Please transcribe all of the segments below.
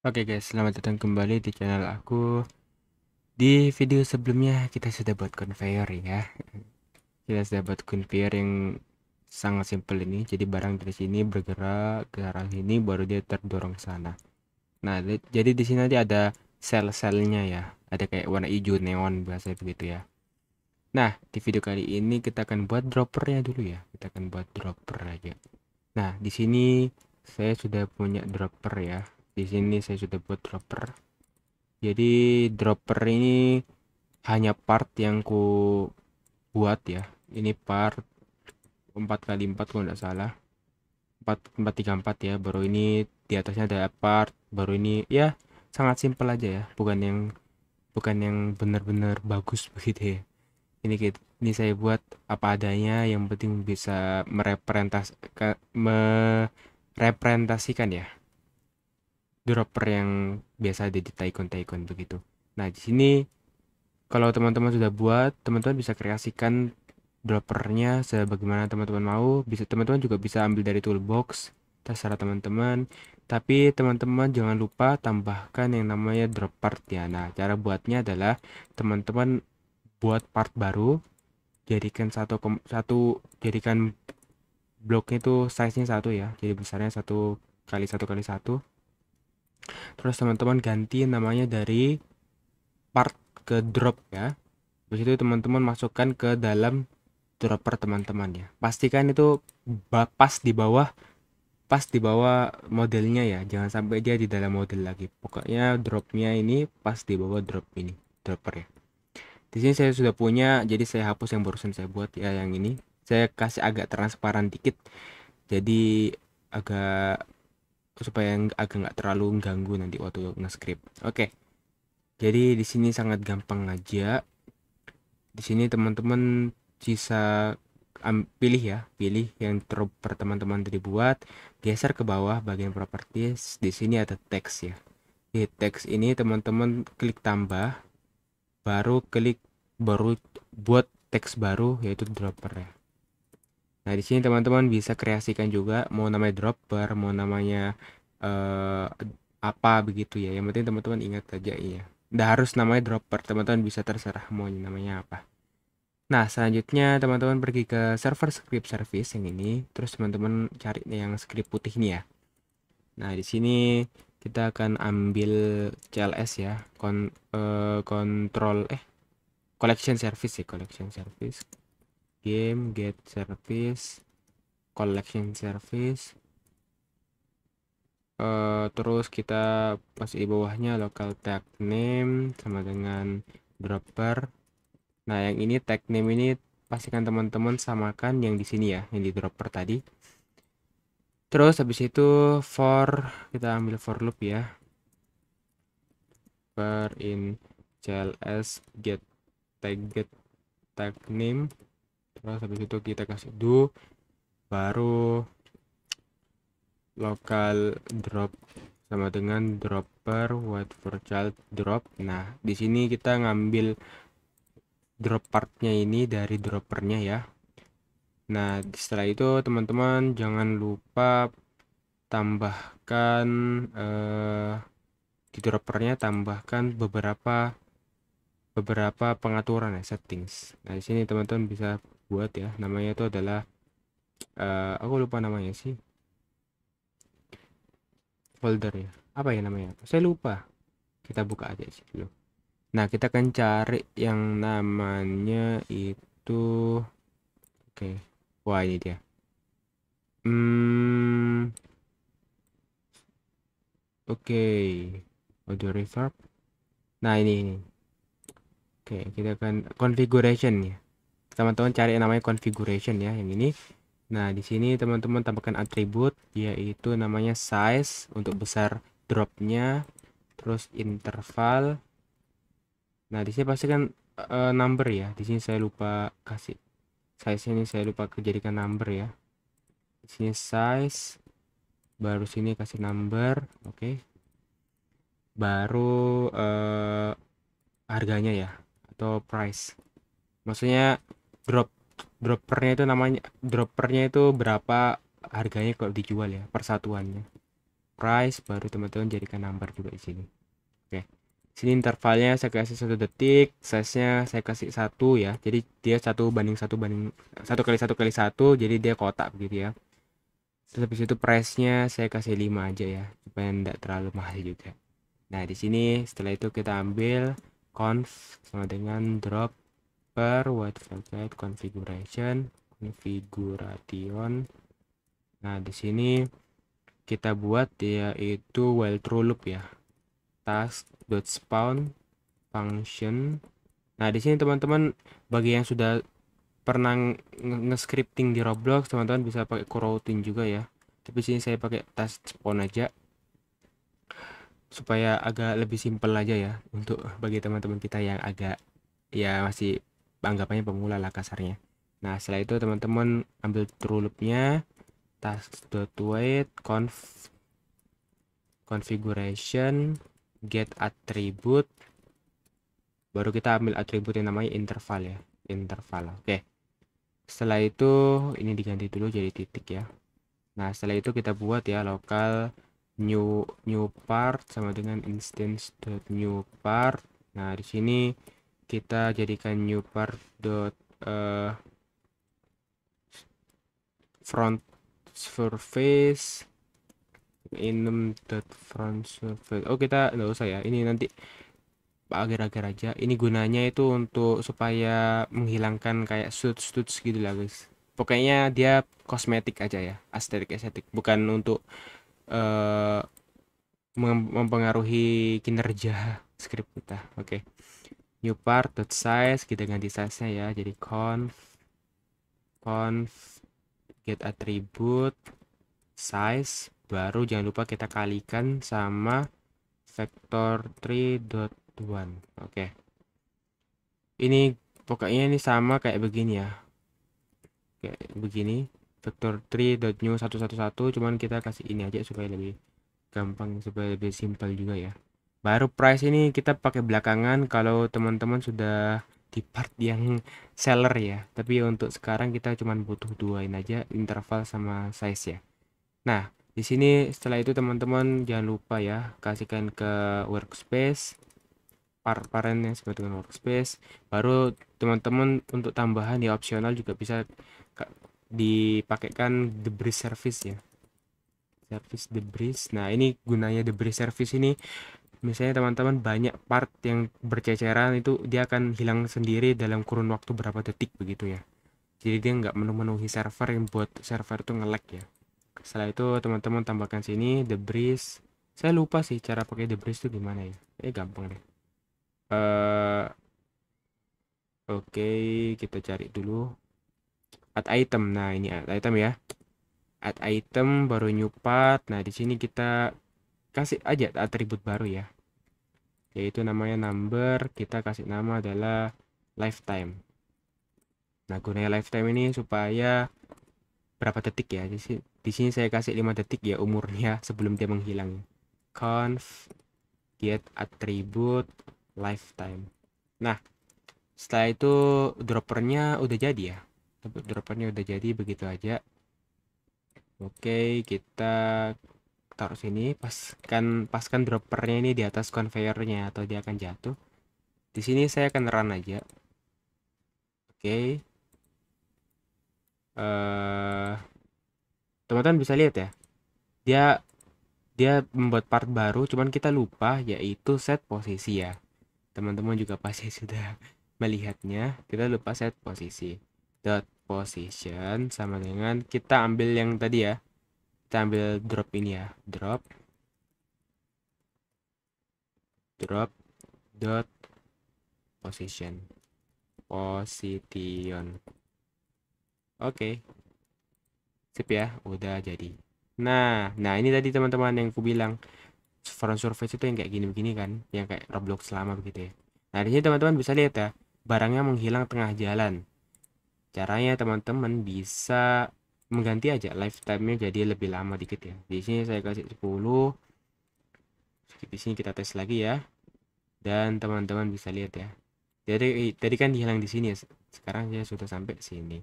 Oke guys, selamat datang kembali di channel aku. Di video sebelumnya kita sudah buat conveyor ya. Kita sudah buat conveyor yang sangat simpel ini. Jadi barang dari sini bergerak ke arah sini baru dia terdorong ke sana. Nah, jadi di sini nanti ada sel-selnya ya. Ada kayak warna hijau neon biasa begitu ya. Nah, di video kali ini kita akan buat droppernya dulu ya. Kita akan buat dropper aja. Nah, di sini saya sudah punya dropper ya. Di sini saya sudah buat dropper. Jadi dropper ini hanya part yang ku buat ya. Ini part 4x4 kalau nggak salah. 4 4 3 4 ya. Baru ini di atasnya ada part. Baru ini ya sangat simpel aja ya. Bukan yang benar-benar bagus begitu ya. Ini saya buat apa adanya. Yang penting bisa merepresentasikan ya dropper yang biasa ada di Tycoon begitu. Nah, di sini kalau teman-teman sudah buat, teman-teman bisa kreasikan droppernya sebagaimana teman-teman mau. Teman-teman juga bisa ambil dari toolbox, terserah teman-teman. Tapi teman-teman jangan lupa tambahkan yang namanya drop part ya. Nah, cara buatnya adalah teman-teman buat part baru, jadikan jadikan bloknya itu size-nya satu ya. Jadi besarnya 1 kali 1 kali 1. Terus teman-teman ganti namanya dari part ke drop ya. Habis itu teman-teman masukkan ke dalam dropper teman-teman ya. Pastikan itu pas di bawah modelnya ya. Jangan sampai dia di dalam model lagi. Pokoknya dropnya ini pas di bawah dropper ya. Di sini saya sudah punya, jadi saya hapus yang barusan saya buat ya, yang ini. Saya kasih agak transparan dikit. Jadi agak supaya agak nggak terlalu ganggu nanti waktu nge-script. Oke. Jadi di sini sangat gampang aja. Di sini teman-teman bisa pilih ya, pilih yang dropper teman-teman tadi buat, geser ke bawah bagian properties. Di sini ada teks ya. Di teks ini teman-teman klik tambah, baru buat teks baru yaitu dropper ya. Nah, di sini teman-teman bisa kreasikan juga mau namanya dropper, mau namanya eh, apa begitu ya. Yang penting teman-teman ingat aja ya. Nggak harus namanya dropper, teman-teman bisa terserah mau namanya apa. Nah, selanjutnya teman-teman pergi ke server script service yang ini, terus teman-teman cari yang script putih ini ya. Nah, di sini kita akan ambil CLS ya, control collection service ya, collection service, game get service, collection service. Terus kita pasang di bawahnya local tag name sama dengan dropper. Nah, yang ini tag name ini pastikan teman-teman samakan yang di sini ya, yang di dropper tadi. Terus habis itu kita ambil for loop ya. For in cls get tag name. Terus habis itu kita kasih do, baru local drop sama dengan dropper wait for child drop. Nah, di sini kita ngambil drop partnya ini dari droppernya ya. Nah, setelah itu teman-teman jangan lupa tambahkan di droppernya tambahkan beberapa pengaturan ya, settings. Nah, di sini teman-teman bisa buat ya, namanya itu adalah aku lupa namanya sih, folder ya, apa ya namanya, saya lupa. Kita buka aja sih dulu. Nah, kita akan cari yang namanya itu, oke. Wah, ini dia. Oke, audio reverb. Nah, ini. Oke, kita akan configuration ya. Teman-teman cari yang namanya configuration ya, yang ini. Nah, di sini teman-teman tambahkan atribut yaitu namanya size untuk besar dropnya, terus interval. Nah, di sini pasti kan number ya. Di sini saya lupa kasih size ini, saya lupa jadikan number ya. Di sini size, baru sini kasih number, oke. Baru harganya ya atau price. Maksudnya drop droppernya itu namanya droppernya itu berapa harganya kalau dijual ya, persatuannya. price, baru teman-teman jadikan number juga di sini. Oke. Sini intervalnya saya kasih 1 detik, size-nya saya kasih 1 ya. Jadi dia 1 kali 1 kali 1, jadi dia kotak begitu ya. Terus habis itu price-nya saya kasih 5 aja ya, supaya tidak terlalu mahal juga. Nah, di sini setelah itu kita ambil conf sama dengan drop per white velvet configuration. Nah, di sini kita buat yaitu while true loop ya. Task.spawn function. Nah, di sini teman-teman bagi yang sudah pernah nge-scripting di Roblox, teman-teman bisa pakai coroutine juga ya. Tapi sini saya pakai task spawn aja supaya agak lebih simpel aja ya untuk bagi teman-teman kita yang agak ya masih anggapannya pemula lah kasarnya. Nah, setelah itu teman-teman ambil true loop-nya, task.wait configuration get attribute, baru kita ambil atribut yang namanya interval ya, interval. Oke, setelah itu ini diganti dulu jadi titik ya. Nah, setelah itu kita buat ya lokal new part sama dengan instance.new part. Nah, di sini kita jadikan new part front surface front surface. Oh, kita nggak usah ya, ini nanti agar-agar aja. Ini gunanya itu untuk supaya menghilangkan kayak studs gitu lah guys. Pokoknya dia kosmetik aja ya, estetik bukan untuk eh, mempengaruhi kinerja script kita. Oke. New part dot size, kita ganti size nya ya jadi conf get attribute size, baru jangan lupa kita kalikan sama vector 3.1. Oke. Ini pokoknya ini sama kayak begini ya. Kayak begini. Vector 3.new 111, cuman kita kasih ini aja supaya lebih gampang, supaya lebih simpel juga ya. Baru price ini kita pakai belakangan kalau teman-teman sudah di part yang seller ya. Tapi untuk sekarang kita cuman butuh duain aja interval sama size ya. Nah, di sini setelah itu teman-teman jangan lupa ya kasihkan ke workspace parentnya seperti dengan workspace. Baru teman-teman untuk tambahan ya opsional juga bisa dipakaikan debris service ya. Service debris. Nah, ini gunanya debris service ini misalnya teman-teman banyak part yang berceceran, itu dia akan hilang sendiri dalam kurun waktu berapa detik begitu ya. Jadi dia nggak memenuhi server yang buat server itu nge-lag ya. Setelah itu teman-teman tambahkan sini debris. Saya lupa sih cara pakai debris itu gimana ya. Gampang deh. Oke, kita cari dulu add item. Nah, ini add item ya. Add item baru new part. Nah, di sini kita kasih aja atribut baru ya. Yaitu namanya number, kita kasih nama adalah lifetime. Nah, gunanya lifetime ini supaya berapa detik ya. Di sini saya kasih 5 detik ya umurnya sebelum dia menghilang. Conf get attribute lifetime. Nah, setelah itu droppernya udah jadi ya. Droppernya udah jadi, begitu aja. Oke, kita taruh sini, paskan droppernya ini di atas conveyornya atau dia akan jatuh. Di sini saya akan run aja. Oke. Teman-teman bisa lihat ya. Dia dia membuat part baru, cuman kita lupa yaitu set posisi ya. Teman-teman juga pasti sudah melihatnya. Kita lupa set posisi. Dot position sama dengan kita ambil yang tadi ya. Kita ambil drop ini ya. Drop dot position. Oke. Sip ya, udah jadi. Nah ini tadi teman-teman yang aku bilang front surface itu yang kayak gini-begini kan, yang kayak Roblox lama begitu ya. Nah, di sini teman-teman bisa lihat ya, barangnya menghilang tengah jalan. Caranya teman-teman bisa mengganti aja lifetime-nya jadi lebih lama dikit ya. Di sini saya kasih 10. Di sini kita tes lagi ya. Dan teman-teman bisa lihat ya. Jadi tadi kan hilang di sini ya. Sekarang saya sudah sampai sini.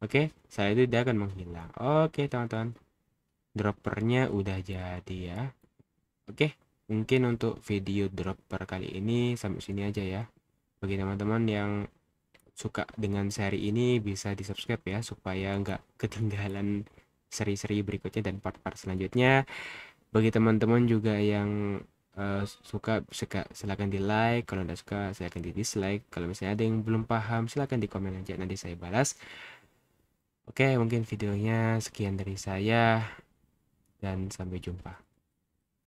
Oke, saya itu dia akan menghilang. Oke, teman-teman. droppernya udah jadi ya. Oke, mungkin untuk video dropper kali ini sampai sini aja ya. Bagi teman-teman yang suka dengan seri ini bisa di subscribe ya supaya nggak ketinggalan seri-seri berikutnya dan part-part selanjutnya. Bagi teman-teman juga yang suka silakan di like, kalau nggak suka silakan di dislike, kalau misalnya ada yang belum paham silakan di komen aja, nanti saya balas. Oke, mungkin videonya sekian dari saya dan sampai jumpa.